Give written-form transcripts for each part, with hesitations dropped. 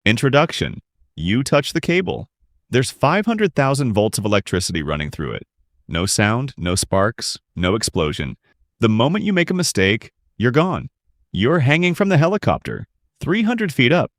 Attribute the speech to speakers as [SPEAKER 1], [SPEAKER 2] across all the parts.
[SPEAKER 1] Introduction. You touch the cable. There's 500,000 volts of electricity running through it. No sound, no sparks, no explosion. The moment you make a mistake, you're gone. You're hanging from the helicopter, 300 feet up.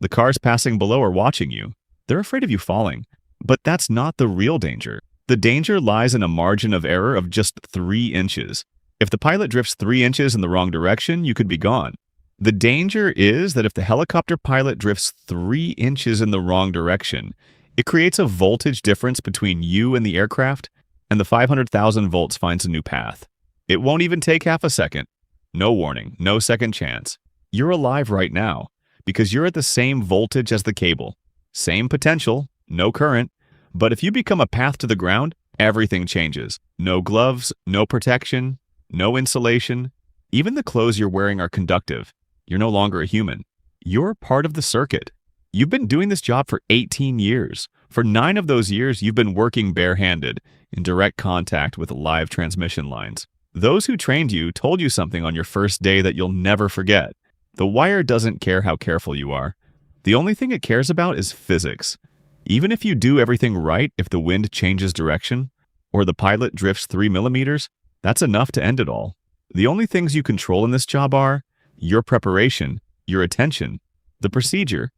[SPEAKER 1] The cars passing below are watching you. They're afraid of you falling. But that's not the real danger. The danger lies in a margin of error of just 3 inches. If the pilot drifts 3 inches in the wrong direction, you could be gone. The danger is that if the helicopter pilot drifts 3 inches in the wrong direction, it creates a voltage difference between you and the aircraft, and the 500,000 volts finds a new path. It won't even take half a second. No warning, no second chance. You're alive right now because you're at the same voltage as the cable. Same potential, no current, but if you become a path to the ground, everything changes. No gloves, no protection, no insulation. Even the clothes you're wearing are conductive. You're no longer a human. You're part of the circuit. You've been doing this job for 18 years. For 9 of those years, you've been working barehanded, in direct contact with live transmission lines. Those who trained you told you something on your first day that you'll never forget. The wire doesn't care how careful you are. The only thing it cares about is physics. Even if you do everything right, if the wind changes direction, or the pilot drifts 3 millimeters, that's enough to end it all. The only things you control in this job are your preparation, your attention, the procedure.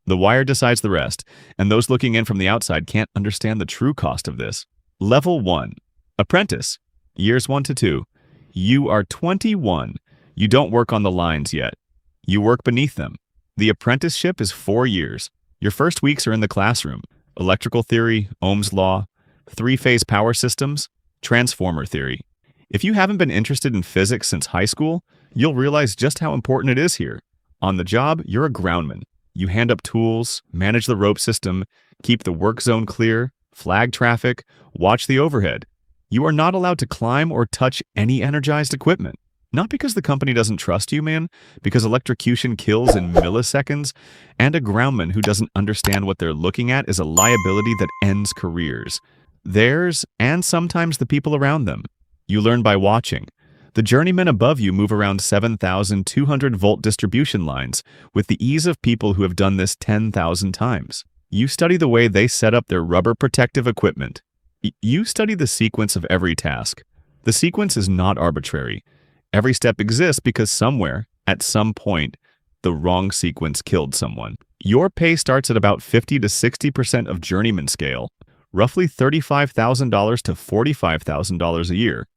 [SPEAKER 1] The wire decides the rest, and those looking in from the outside can't understand the true cost of this. Level 1. Apprentice. Years 1 to 2. You are 21. You don't work on the lines yet. You work beneath them. The apprenticeship is 4 years. Your first weeks are in the classroom. Electrical theory, Ohm's law, 3-phase power systems, transformer theory. If you haven't been interested in physics since high school, you'll realize just how important it is here. On the job, you're a groundman. You hand up tools, manage the rope system, keep the work zone clear, flag traffic, watch the overhead. You are not allowed to climb or touch any energized equipment. Not because the company doesn't trust you, man, because electrocution kills in milliseconds, and a groundman who doesn't understand what they're looking at is a liability that ends careers. Theirs, and sometimes the people around them. You learn by watching. The journeymen above you move around 7,200-volt distribution lines with the ease of people who have done this 10,000 times. You study the way they set up their rubber protective equipment. You study the sequence of every task. The sequence is not arbitrary. Every step exists because somewhere, at some point, the wrong sequence killed someone. Your pay starts at about 50 to 60% of journeyman scale, roughly $35,000 to $45,000 a year.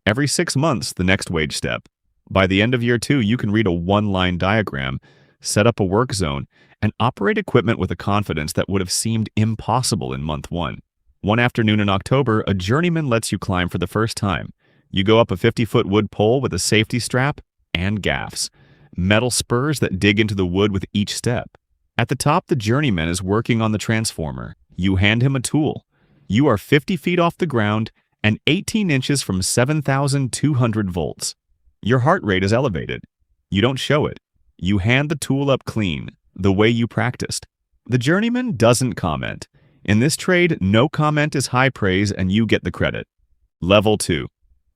[SPEAKER 1] Every 6 months, the next wage step. By the end of year 2, you can read a 1-line diagram, set up a work zone, and operate equipment with a confidence that would have seemed impossible in month 1. One afternoon in October, a journeyman lets you climb for the first time. You go up a 50-foot wood pole with a safety strap and gaffs, metal spurs that dig into the wood with each step. At the top, the journeyman is working on the transformer. You hand him a tool. You are 50 feet off the ground and 18 inches from 7,200 volts. Your heart rate is elevated. You don't show it. You hand the tool up clean, the way you practiced. The journeyman doesn't comment. In this trade, no comment is high praise and you get the credit. Level 2.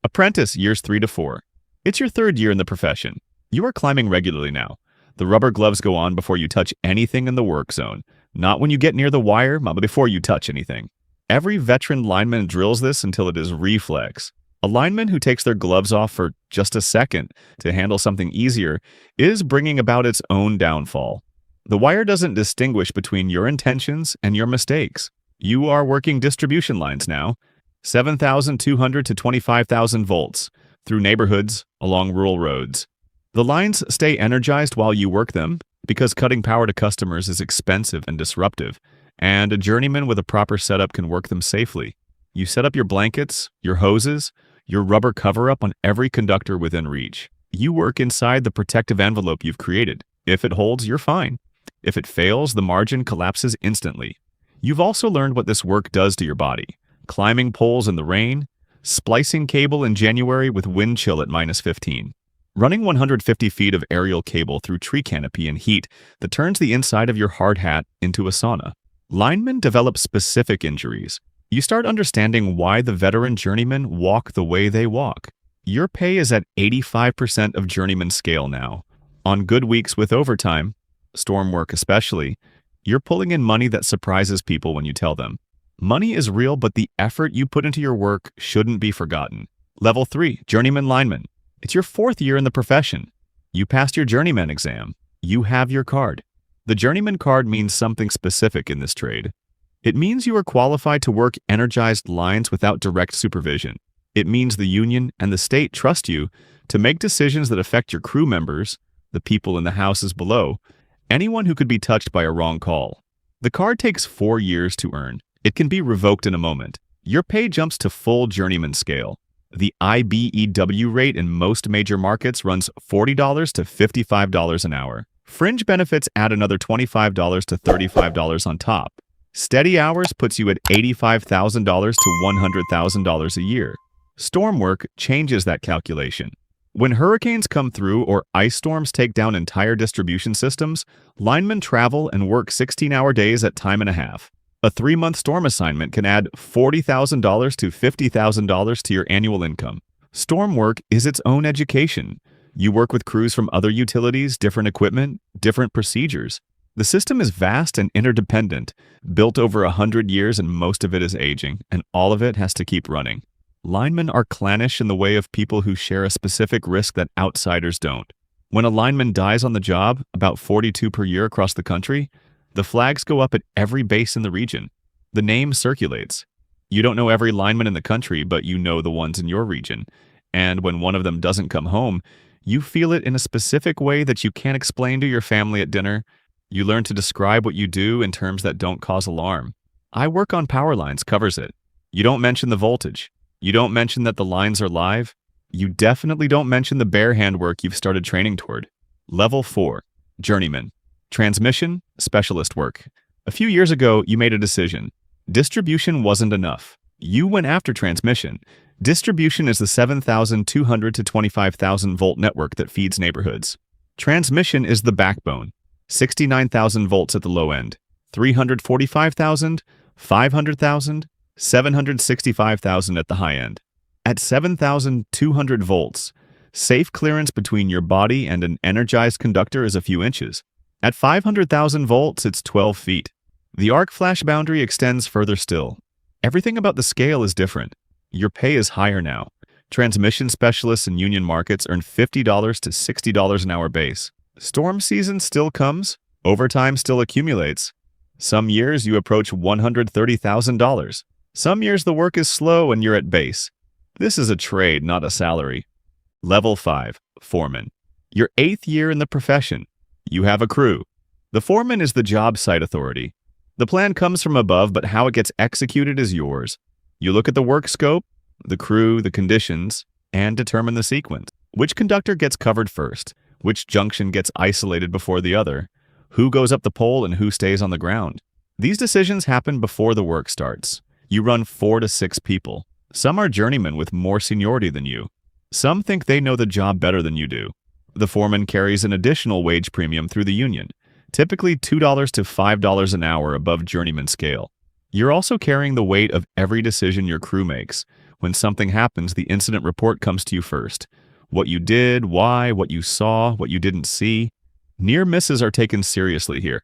[SPEAKER 1] Apprentice, years 3 to 4. It's your 3rd year in the profession. You are climbing regularly now. The rubber gloves go on before you touch anything in the work zone. Not when you get near the wire, but before you touch anything. Every veteran lineman drills this until it is reflex. A lineman who takes their gloves off for just a second to handle something easier is bringing about its own downfall. The wire doesn't distinguish between your intentions and your mistakes. You are working distribution lines now, 7,200 to 25,000 volts, through neighborhoods, along rural roads. The lines stay energized while you work them because cutting power to customers is expensive and disruptive, and a journeyman with a proper setup can work them safely. You set up your blankets, your hoses, your rubber cover-up on every conductor within reach. You work inside the protective envelope you've created. If it holds, you're fine. If it fails, the margin collapses instantly. You've also learned what this work does to your body. Climbing poles in the rain, splicing cable in January with wind chill at -15. Running 150 feet of aerial cable through tree canopy in heat that turns the inside of your hard hat into a sauna. Linemen develop specific injuries. You start understanding why the veteran journeymen walk the way they walk. Your pay is at 85% of journeyman scale now. On good weeks with overtime, storm work especially, You're pulling in money that surprises people when you tell them. Money is real, but the effort you put into your work shouldn't be forgotten. Level 3, Journeyman Lineman. It's your 4th year in the profession. You passed your Journeyman exam. You have your card. The Journeyman card means something specific in this trade. It means you are qualified to work energized lines without direct supervision. It means the union and the state trust you to make decisions that affect your crew members, the people in the houses below, anyone who could be touched by a wrong call. The card takes 4 years to earn. It can be revoked in a moment. Your pay jumps to full journeyman scale. The IBEW rate in most major markets runs $40 to $55 an hour. Fringe benefits add another $25 to $35 on top. Steady hours puts you at $85,000 to $100,000 a year. Storm work changes that calculation. When hurricanes come through or ice storms take down entire distribution systems, linemen travel and work 16-hour days at time and a half. A 3-month storm assignment can add $40,000 to $50,000 to your annual income. Storm work is its own education. You work with crews from other utilities, different equipment, different procedures. The system is vast and interdependent, built over 100 years, and most of it is aging, and all of it has to keep running. Linemen are clannish in the way of people who share a specific risk that outsiders don't. When a lineman dies on the job, about 42 per year across the country, the flags go up at every base in the region. The name circulates. You don't know every lineman in the country, but you know the ones in your region. And when one of them doesn't come home, you feel it in a specific way that you can't explain to your family at dinner. You learn to describe what you do in terms that don't cause alarm. I work on power lines covers it. You don't mention the voltage. You don't mention that the lines are live. You definitely don't mention the bare hand work you've started training toward. Level 4, Journeyman. Transmission, specialist work. A few years ago, you made a decision. Distribution wasn't enough. You went after transmission. Distribution is the 7,200 to 25,000 volt network that feeds neighborhoods. Transmission is the backbone. 69,000 volts at the low end, 345,000, 500,000, 765,000 at the high end. At 7,200 volts, safe clearance between your body and an energized conductor is a few inches. At 500,000 volts, it's 12 feet. The arc flash boundary extends further still. Everything about the scale is different. Your pay is higher now. Transmission specialists in union markets earn $50 to $60 an hour base. Storm season still comes. Overtime still accumulates. Some years you approach $130,000. Some years the work is slow and you're at base. This is a trade, not a salary. Level 5, Foreman. Your 8th year in the profession. You have a crew. The foreman is the job site authority. The plan comes from above, but how it gets executed is yours. You look at the work scope, the crew, the conditions, and determine the sequence. Which conductor gets covered first? Which junction gets isolated before the other? Who goes up the pole and who stays on the ground? These decisions happen before the work starts. You run 4 to 6 people. Some are journeymen with more seniority than you. Some think they know the job better than you do. The foreman carries an additional wage premium through the union, typically $2 to $5 an hour above journeyman scale. You're also carrying the weight of every decision your crew makes. When something happens, the incident report comes to you first. What you did, why, what you saw, what you didn't see. Near misses are taken seriously here.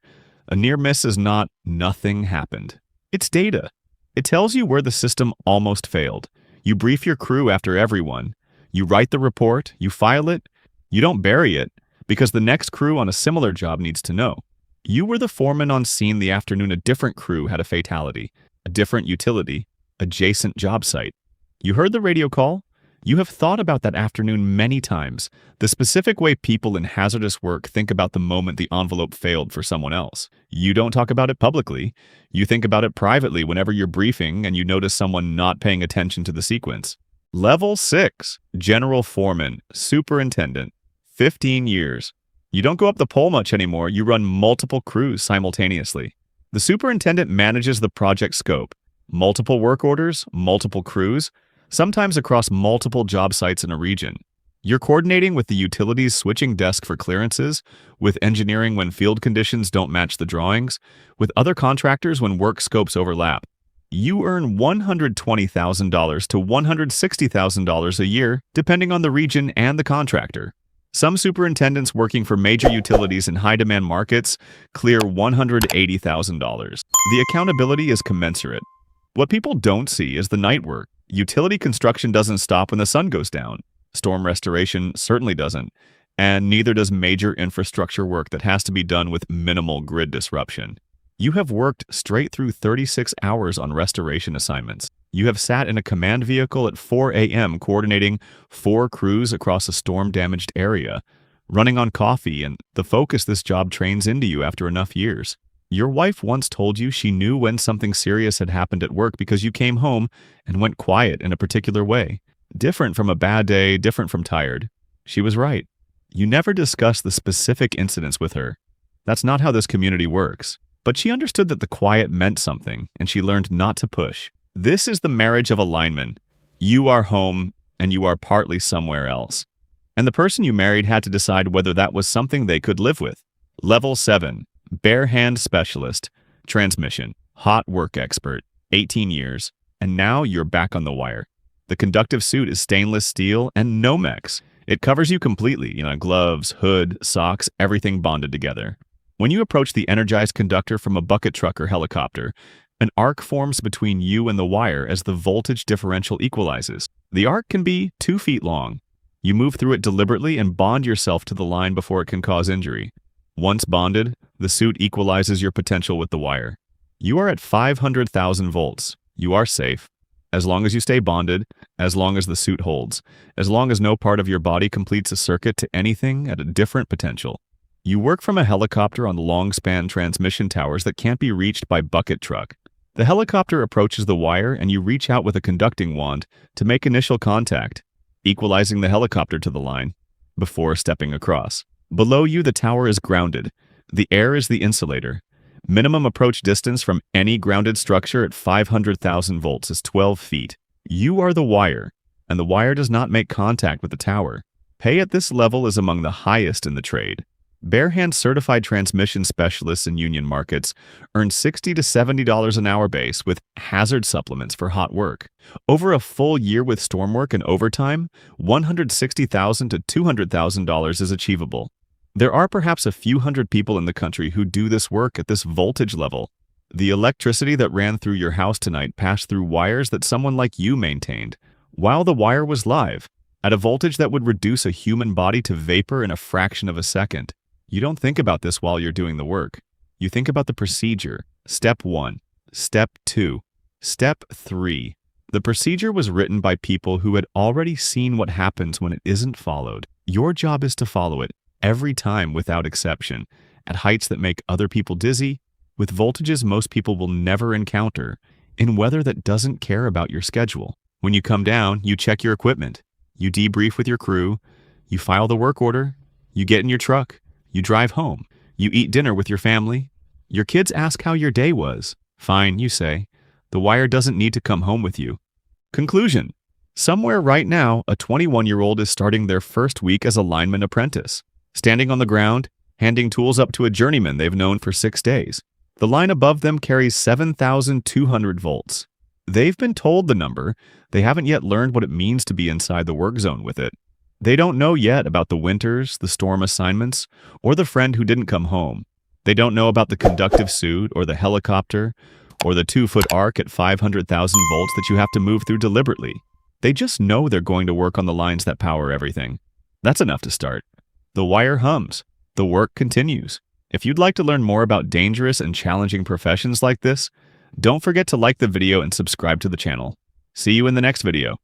[SPEAKER 1] A near miss is not nothing happened. It's data. It tells you where the system almost failed. You brief your crew after everyone. You write the report, you file it. You don't bury it, because the next crew on a similar job needs to know. You were the foreman on scene the afternoon a different crew had a fatality, a different utility, adjacent job site. You heard the radio call. You have thought about that afternoon many times, the specific way people in hazardous work think about the moment the envelope failed for someone else. You don't talk about it publicly. You think about it privately whenever you're briefing and you notice someone not paying attention to the sequence. Level 6, General Foreman, Superintendent, 15 years. You don't go up the pole much anymore. You run multiple crews simultaneously. The superintendent manages the project scope, multiple work orders, multiple crews, sometimes across multiple job sites in a region. You're coordinating with the utilities switching desk for clearances, with engineering when field conditions don't match the drawings, with other contractors when work scopes overlap. You earn $120,000 to $160,000 a year, depending on the region and the contractor. Some superintendents working for major utilities in high-demand markets clear $180,000. The accountability is commensurate. What people don't see is the night work. Utility construction doesn't stop when the sun goes down. Storm restoration certainly doesn't. And neither does major infrastructure work that has to be done with minimal grid disruption. You have worked straight through 36 hours on restoration assignments. You have sat in a command vehicle at 4 a.m. coordinating 4 crews across a storm-damaged area, running on coffee and the focus this job trains into you after enough years. Your wife once told you she knew when something serious had happened at work because you came home and went quiet in a particular way. Different from a bad day, different from tired. She was right. You never discussed the specific incidents with her. That's not how this community works. But she understood that the quiet meant something, and she learned not to push. This is the marriage of a lineman. You are home, and you are partly somewhere else. And the person you married had to decide whether that was something they could live with. Level 7, bare hand specialist, transmission, hot work expert, 18 years, and now you're back on the wire. The conductive suit is stainless steel and Nomex. It covers you completely, gloves, hood, socks, everything bonded together. When you approach the energized conductor from a bucket truck or helicopter, an arc forms between you and the wire as the voltage differential equalizes. The arc can be 2 feet long. You move through it deliberately and bond yourself to the line before it can cause injury. Once bonded, the suit equalizes your potential with the wire. You are at 500,000 volts. You are safe. As long as you stay bonded, as long as the suit holds, as long as no part of your body completes a circuit to anything at a different potential. You work from a helicopter on the long-span transmission towers that can't be reached by bucket truck. The helicopter approaches the wire and you reach out with a conducting wand to make initial contact, equalizing the helicopter to the line before stepping across. Below you, the tower is grounded. The air is the insulator. Minimum approach distance from any grounded structure at 500,000 volts is 12 feet. You are the wire, and the wire does not make contact with the tower. Pay at this level is among the highest in the trade. Barehand certified transmission specialists in union markets earn $60 to $70 an hour base with hazard supplements for hot work. Over a full year with storm work and overtime, $160,000 to $200,000 is achievable. There are perhaps a few hundred people in the country who do this work at this voltage level. The electricity that ran through your house tonight passed through wires that someone like you maintained, while the wire was live, at a voltage that would reduce a human body to vapor in a fraction of a second. You don't think about this while you're doing the work. You think about the procedure. Step 1, Step 2, Step 3. The procedure was written by people who had already seen what happens when it isn't followed. Your job is to follow it every time without exception, at heights that make other people dizzy, with voltages most people will never encounter, in weather that doesn't care about your schedule. When you come down, you check your equipment, you debrief with your crew, you file the work order, you get in your truck, you drive home, you eat dinner with your family. Your kids ask how your day was. Fine, you say. The wire doesn't need to come home with you. Conclusion. Somewhere right now, a 21-year-old is starting their first week as a lineman apprentice, standing on the ground, handing tools up to a journeyman they've known for 6 days. The line above them carries 7,200 volts. They've been told the number. They haven't yet learned what it means to be inside the work zone with it. They don't know yet about the winters, the storm assignments, or the friend who didn't come home. They don't know about the conductive suit or the helicopter or the 2-foot arc at 500,000 volts that you have to move through deliberately. They just know they're going to work on the lines that power everything. That's enough to start. The wire hums. The work continues. If you'd like to learn more about dangerous and challenging professions like this, don't forget to like the video and subscribe to the channel. See you in the next video.